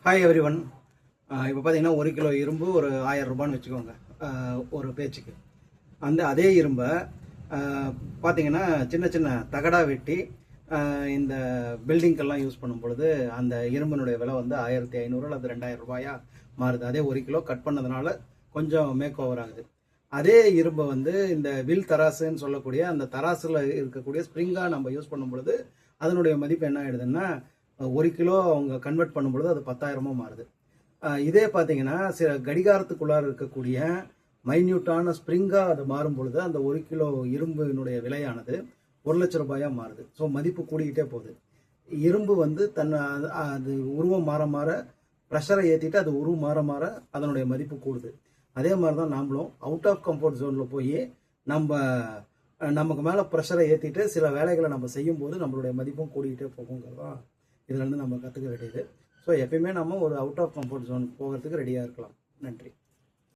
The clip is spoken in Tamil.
Hi every one. இப்போ பார்த்தீங்கன்னா 1 கிலோ இரும்பு ஒரு 1000 ரூபான்னு வச்சுக்கோங்க ஒரு பேச்சுக்கு. அதே இரும்பை பார்த்தீங்கன்னா சின்ன சின்ன தகடாக வெட்டி இந்த பில்டிங்கெல்லாம் யூஸ் பண்ணும் பொழுது அந்த இரும்பினுடைய விலை வந்து 1500 அல்லது 2000 ரூபாயா மாறுது. அதே 1 கிலோ கட் பண்ணதுனால கொஞ்சம் மேக் ஓவர் ஆகுது. அதே இரும்பை வந்து இந்த வில் தராசுன்னு சொல்லக்கூடிய அந்த தராசில் இருக்கக்கூடிய ஸ்ப்ரிங்காக நம்ம யூஸ் பண்ணும் பொழுது அதனுடைய மதிப்பு என்ன ஆயிடுதுன்னா 1 கிலோ அவங்க கன்வெர்ட் பண்ணும்பொழுது அது 10,000 மாறுது. இதே பார்த்தீங்கன்னா சில கடிகாரத்துக்குள்ளார இருக்கக்கூடிய மைன்யூட்டான ஸ்ப்ரிங்காக அது மாறும் பொழுது அந்த 1 கிலோ இரும்பினுடைய விலையானது 1,00,000 ரூபாயாக மாறுது. ஸோ மதிப்பு கூடிக்கிட்டே போகுது. இரும்பு வந்து அது உருவம் மாற மாற ப்ரெஷரை ஏற்றிட்டு அது உருவம் மாற மாற அதனுடைய மதிப்பு கூடுது. அதே மாதிரி தான் நாமளும் அவுட் ஆஃப் கம்ஃபர்ட் ஜோனில் போய் நமக்கு மேலே ப்ரெஷரை ஏற்றிட்டு சில வேலைகளை நம்ம செய்யும்போது நம்மளுடைய மதிப்பும் கூடிக்கிட்டே போகுங்கிறது தான் இதுலேருந்து நம்ம கற்றுக்க வேண்டியது. ஸோ எப்பயுமே நம்ம ஒரு அவுட் ஆஃப் கம்ஃபர்ட் ஜோன் போகிறதுக்கு ரெடியாக இருக்கலாம். நன்றி.